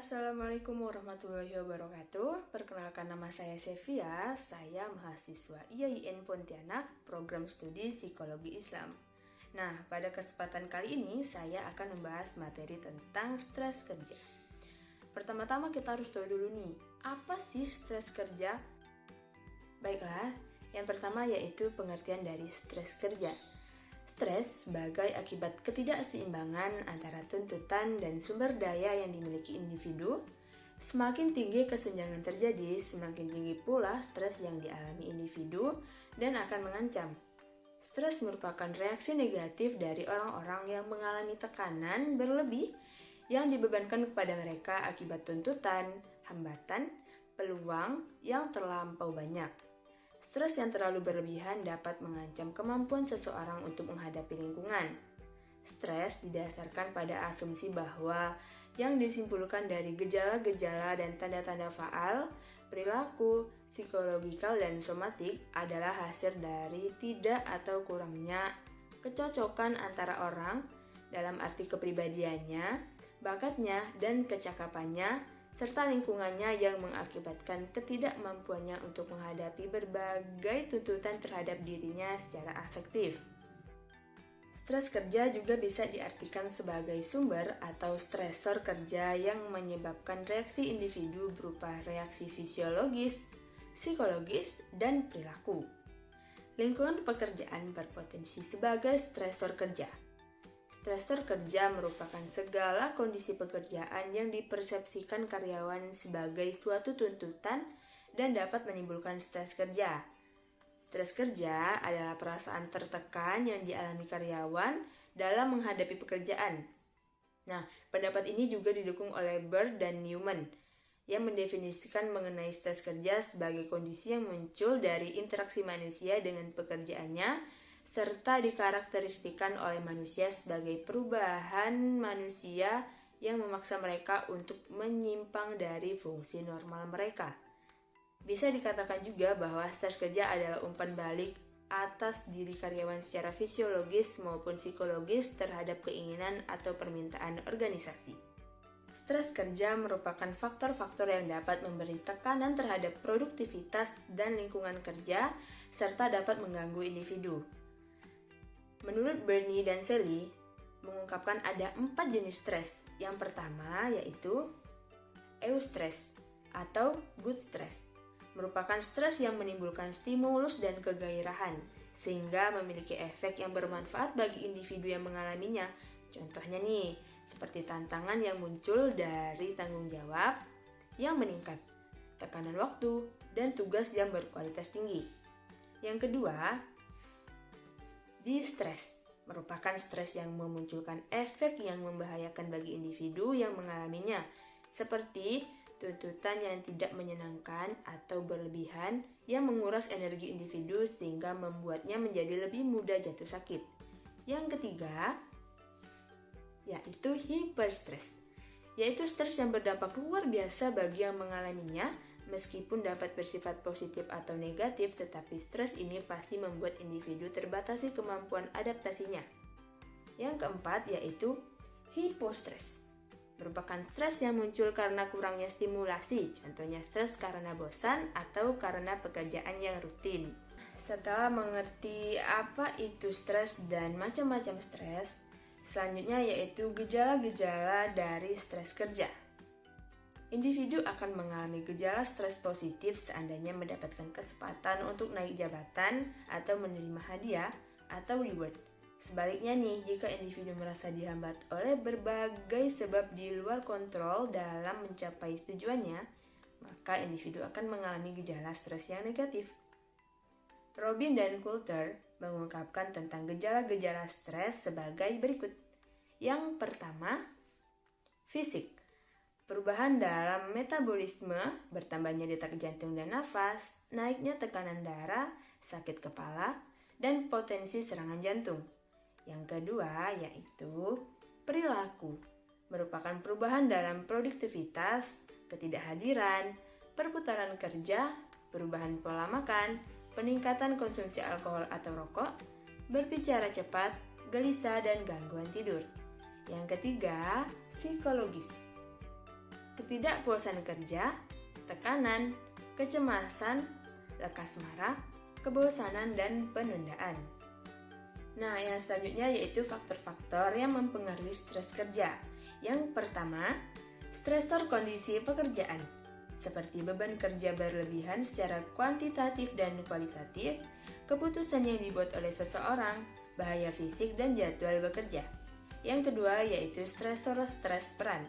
Assalamualaikum warahmatullahi wabarakatuh. Perkenalkan, nama saya Sevia. Saya mahasiswa IAIN Pontianak, program studi Psikologi Islam. Nah, pada kesempatan kali ini saya akan membahas materi tentang stres kerja. Pertama-tama kita harus tahu dulu nih, apa sih stres kerja? Baiklah, yang pertama yaitu pengertian dari stres kerja. Stres sebagai akibat ketidakseimbangan antara tuntutan dan sumber daya yang dimiliki individu. Semakin tinggi kesenjangan terjadi, semakin tinggi pula stres yang dialami individu dan akan mengancam. Stres merupakan reaksi negatif dari orang-orang yang mengalami tekanan berlebih yang dibebankan kepada mereka akibat tuntutan, hambatan, peluang yang terlampau banyak. Stres yang terlalu berlebihan dapat mengancam kemampuan seseorang untuk menghadapi lingkungan. Stres didasarkan pada asumsi bahwa yang disimpulkan dari gejala-gejala dan tanda-tanda faal, perilaku, psikologikal, dan somatik adalah hasil dari tidak atau kurangnya kecocokan antara orang dalam arti kepribadiannya, bakatnya, dan kecakapannya, serta lingkungannya yang mengakibatkan ketidakmampuannya untuk menghadapi berbagai tuntutan terhadap dirinya secara afektif. Stres kerja juga bisa diartikan sebagai sumber atau stresor kerja yang menyebabkan reaksi individu berupa reaksi fisiologis, psikologis, dan perilaku. Lingkungan pekerjaan berpotensi sebagai stresor kerja. Stresor kerja merupakan segala kondisi pekerjaan yang dipersepsikan karyawan sebagai suatu tuntutan dan dapat menimbulkan stres kerja. Stres kerja adalah perasaan tertekan yang dialami karyawan dalam menghadapi pekerjaan. Nah, pendapat ini juga didukung oleh Bird dan Newman yang mendefinisikan mengenai stres kerja sebagai kondisi yang muncul dari interaksi manusia dengan pekerjaannya serta dikarakteristikan oleh manusia sebagai perubahan manusia yang memaksa mereka untuk menyimpang dari fungsi normal mereka. Bisa dikatakan juga bahwa stres kerja adalah umpan balik atas diri karyawan secara fisiologis maupun psikologis terhadap keinginan atau permintaan organisasi. Stres kerja merupakan faktor-faktor yang dapat memberi tekanan terhadap produktivitas dan lingkungan kerja serta dapat mengganggu individu. Menurut Bernie dan Sally, mengungkapkan ada 4 jenis stres. Yang pertama yaitu eustress atau good stress. Merupakan stres yang menimbulkan stimulus dan kegairahan, sehingga memiliki efek yang bermanfaat bagi individu yang mengalaminya. Contohnya nih, seperti tantangan yang muncul dari tanggung jawab yang meningkat, tekanan waktu, dan tugas yang berkualitas tinggi. Yang kedua, distress merupakan stres yang memunculkan efek yang membahayakan bagi individu yang mengalaminya, seperti tuntutan yang tidak menyenangkan atau berlebihan yang menguras energi individu sehingga membuatnya menjadi lebih mudah jatuh sakit. Yang ketiga, yaitu hyperstress, yaitu stres yang berdampak luar biasa bagi yang mengalaminya. Meskipun dapat bersifat positif atau negatif, tetapi stres ini pasti membuat individu terbatasi kemampuan adaptasinya. Yang keempat yaitu hypostress. Merupakan stres yang muncul karena kurangnya stimulasi, contohnya stres karena bosan atau karena pekerjaan yang rutin. Setelah mengerti apa itu stres dan macam-macam stres, selanjutnya yaitu gejala-gejala dari stres kerja. Individu akan mengalami gejala stres positif seandainya mendapatkan kesempatan untuk naik jabatan atau menerima hadiah atau reward. Sebaliknya nih, jika individu merasa dihambat oleh berbagai sebab di luar kontrol dalam mencapai tujuannya, maka individu akan mengalami gejala stres yang negatif. Robin dan Coulter mengungkapkan tentang gejala-gejala stres sebagai berikut. Yang pertama, fisik. Perubahan dalam metabolisme, bertambahnya detak jantung dan nafas, naiknya tekanan darah, sakit kepala, dan potensi serangan jantung. Yang kedua yaitu perilaku. Merupakan perubahan dalam produktivitas, ketidakhadiran, perputaran kerja, perubahan pola makan, peningkatan konsumsi alkohol atau rokok, berbicara cepat, gelisah, dan gangguan tidur. Yang ketiga, psikologis. ketidakpuasan kerja, tekanan, kecemasan, lekas marah, kebosanan, dan penundaan. Nah, yang selanjutnya yaitu faktor-faktor yang mempengaruhi stres kerja. Yang pertama, stresor kondisi pekerjaan, seperti beban kerja berlebihan secara kuantitatif dan kualitatif, keputusan yang dibuat oleh seseorang, bahaya fisik, dan jadwal bekerja. Yang kedua yaitu stresor stres peran,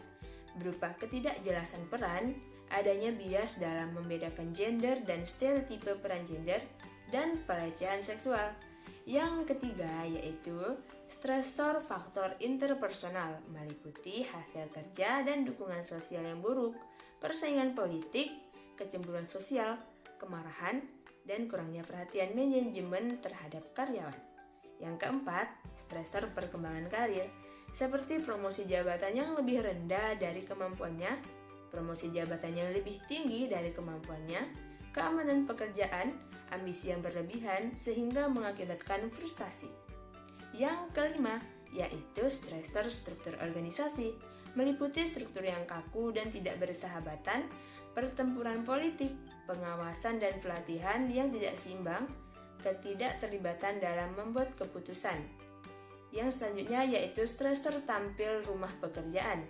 berupa ketidakjelasan peran, adanya bias dalam membedakan gender dan stereotipe peran gender, dan pelecehan seksual. Yang ketiga yaitu stresor faktor interpersonal, meliputi hasil kerja dan dukungan sosial yang buruk, persaingan politik, kecemburuan sosial, kemarahan, dan kurangnya perhatian manajemen terhadap karyawan. Yang keempat, stresor perkembangan karir, seperti promosi jabatan yang lebih rendah dari kemampuannya, promosi jabatan yang lebih tinggi dari kemampuannya, keamanan pekerjaan, ambisi yang berlebihan sehingga mengakibatkan frustasi. Yang kelima, yaitu stresor struktur organisasi, meliputi struktur yang kaku dan tidak bersahabatan, pertempuran politik, pengawasan dan pelatihan yang tidak seimbang, ketidakterlibatan dalam membuat keputusan. Yang selanjutnya yaitu stresor tampil rumah pekerjaan,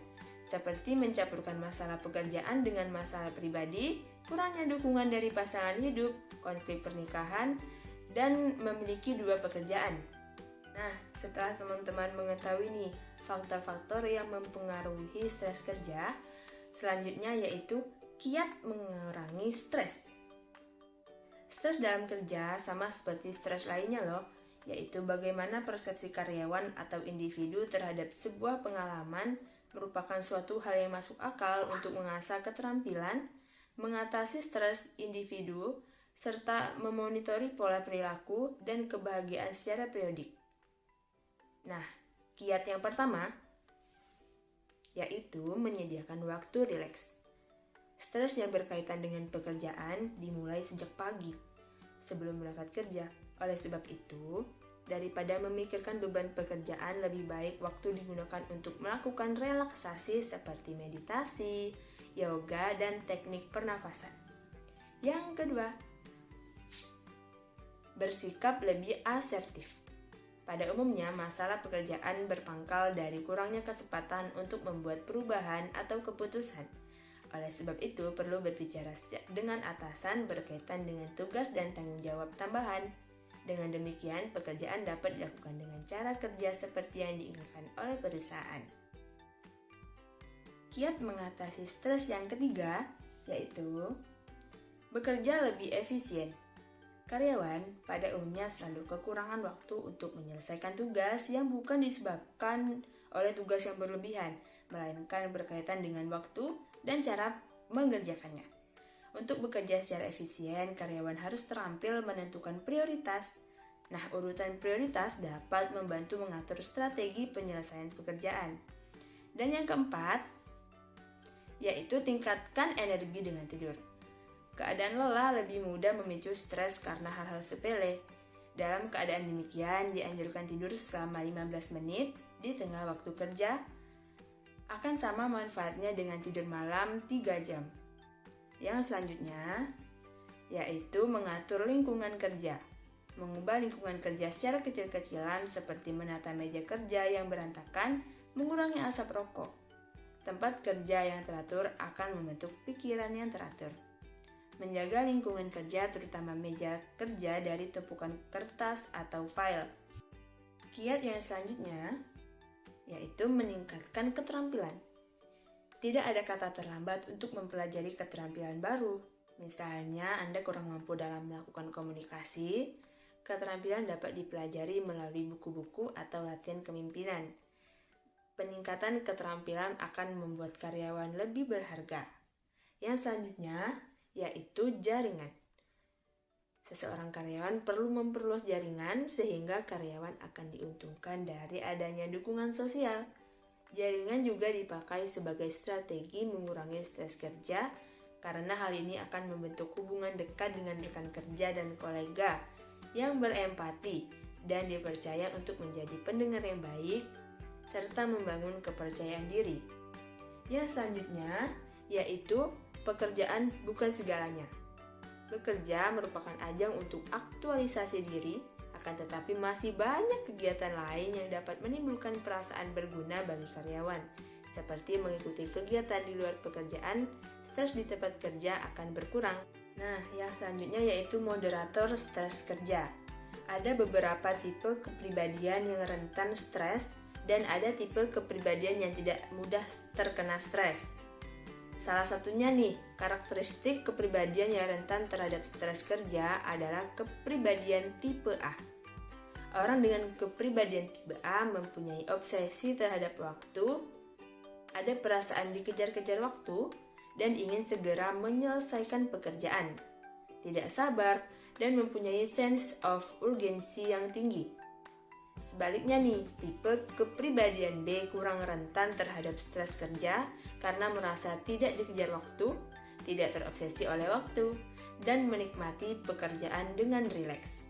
seperti mencampurkan masalah pekerjaan dengan masalah pribadi, kurangnya dukungan dari pasangan hidup, konflik pernikahan, dan memiliki dua pekerjaan. Nah, setelah teman-teman mengetahui nih faktor-faktor yang mempengaruhi stres kerja, selanjutnya yaitu kiat mengurangi stres. Stres dalam kerja sama seperti stres lainnya loh, yaitu bagaimana persepsi karyawan atau individu terhadap sebuah pengalaman merupakan suatu hal yang masuk akal untuk mengasah keterampilan, mengatasi stres individu, serta memonitori pola perilaku dan kebahagiaan secara periodik. Nah, kiat yang pertama yaitu menyediakan waktu rileks. Stres yang berkaitan dengan pekerjaan dimulai sejak pagi sebelum berangkat kerja. Oleh sebab itu, daripada memikirkan beban pekerjaan, lebih baik waktu digunakan untuk melakukan relaksasi seperti meditasi, yoga, dan teknik pernafasan. Yang kedua, bersikap lebih asertif. Pada umumnya, masalah pekerjaan berpangkal dari kurangnya kesempatan untuk membuat perubahan atau keputusan. Oleh sebab itu, perlu berbicara dengan atasan berkaitan dengan tugas dan tanggung jawab tambahan. Dengan demikian, pekerjaan dapat dilakukan dengan cara kerja seperti yang diinginkan oleh perusahaan. Kiat mengatasi stres yang ketiga, yaitu bekerja lebih efisien. Karyawan pada umumnya selalu kekurangan waktu untuk menyelesaikan tugas yang bukan disebabkan oleh tugas yang berlebihan, melainkan berkaitan dengan waktu dan cara mengerjakannya. Untuk bekerja secara efisien, karyawan harus terampil menentukan prioritas. Nah, urutan prioritas dapat membantu mengatur strategi penyelesaian pekerjaan. Dan yang keempat, yaitu tingkatkan energi dengan tidur. Keadaan lelah lebih mudah memicu stres karena hal-hal sepele. Dalam keadaan demikian, dianjurkan tidur selama 15 menit di tengah waktu kerja, akan sama manfaatnya dengan tidur malam 3 jam. Yang selanjutnya, yaitu mengatur lingkungan kerja. Mengubah lingkungan kerja secara kecil-kecilan seperti menata meja kerja yang berantakan, mengurangi asap rokok. Tempat kerja yang teratur akan membentuk pikiran yang teratur. Menjaga lingkungan kerja, terutama meja kerja, dari tumpukan kertas atau file. Kiat yang selanjutnya yaitu meningkatkan keterampilan. Tidak ada kata terlambat untuk mempelajari keterampilan baru. Misalnya, Anda kurang mampu dalam melakukan komunikasi, keterampilan dapat dipelajari melalui buku-buku atau latihan kepemimpinan. Peningkatan keterampilan akan membuat karyawan lebih berharga. Yang selanjutnya yaitu jaringan. Seseorang karyawan perlu memperluas jaringan sehingga karyawan akan diuntungkan dari adanya dukungan sosial. Jaringan juga dipakai sebagai strategi mengurangi stres kerja karena hal ini akan membentuk hubungan dekat dengan rekan kerja dan kolega yang berempati dan dipercaya untuk menjadi pendengar yang baik serta membangun kepercayaan diri. Yang selanjutnya yaitu pekerjaan bukan segalanya. Bekerja merupakan ajang untuk aktualisasi diri, akan tetapi masih banyak kegiatan lain yang dapat menimbulkan perasaan berguna bagi karyawan, seperti mengikuti kegiatan di luar pekerjaan. Stres di tempat kerja akan berkurang. Nah, yang selanjutnya yaitu moderator stres kerja. Ada beberapa tipe kepribadian yang rentan stres dan ada tipe kepribadian yang tidak mudah terkena stres. Salah satunya nih, karakteristik kepribadian yang rentan terhadap stres kerja adalah kepribadian tipe A. Orang dengan kepribadian tipe A mempunyai obsesi terhadap waktu, ada perasaan dikejar-kejar waktu, dan ingin segera menyelesaikan pekerjaan, tidak sabar, dan mempunyai sense of urgency yang tinggi. Sebaliknya nih, tipe kepribadian B kurang rentan terhadap stres kerja karena merasa tidak dikejar waktu, tidak terobsesi oleh waktu, dan menikmati pekerjaan dengan rileks.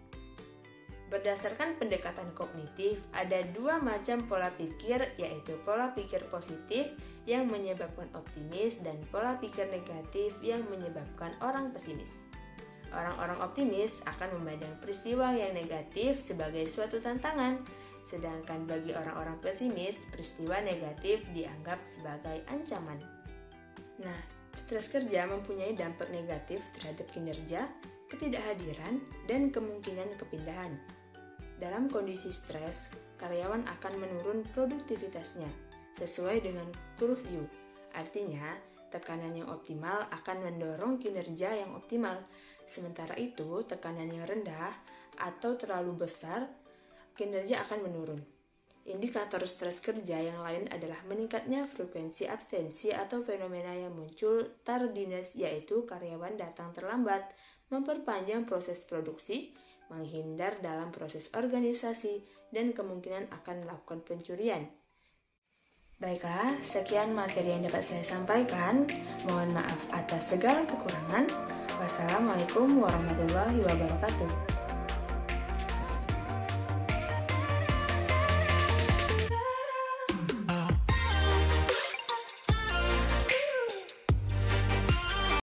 Berdasarkan pendekatan kognitif, ada dua macam pola pikir, yaitu pola pikir positif yang menyebabkan optimis dan pola pikir negatif yang menyebabkan orang pesimis. Orang-orang optimis akan memandang peristiwa yang negatif sebagai suatu tantangan, sedangkan bagi orang-orang pesimis, peristiwa negatif dianggap sebagai ancaman. Nah, stres kerja mempunyai dampak negatif terhadap kinerja, ketidakhadiran, dan kemungkinan kepindahan. Dalam kondisi stres, karyawan akan menurun produktivitasnya sesuai dengan curve U. Artinya, tekanan yang optimal akan mendorong kinerja yang optimal. Sementara itu, tekanan yang rendah atau terlalu besar, kinerja akan menurun. Indikator stres kerja yang lain adalah meningkatnya frekuensi absensi atau fenomena yang muncul tardiness, yaitu karyawan datang terlambat, memperpanjang proses produksi, menghindar dalam proses organisasi, dan kemungkinan akan melakukan pencurian. Baiklah, sekian materi yang dapat saya sampaikan. Mohon maaf atas segala kekurangan. Wassalamualaikum warahmatullahi wabarakatuh.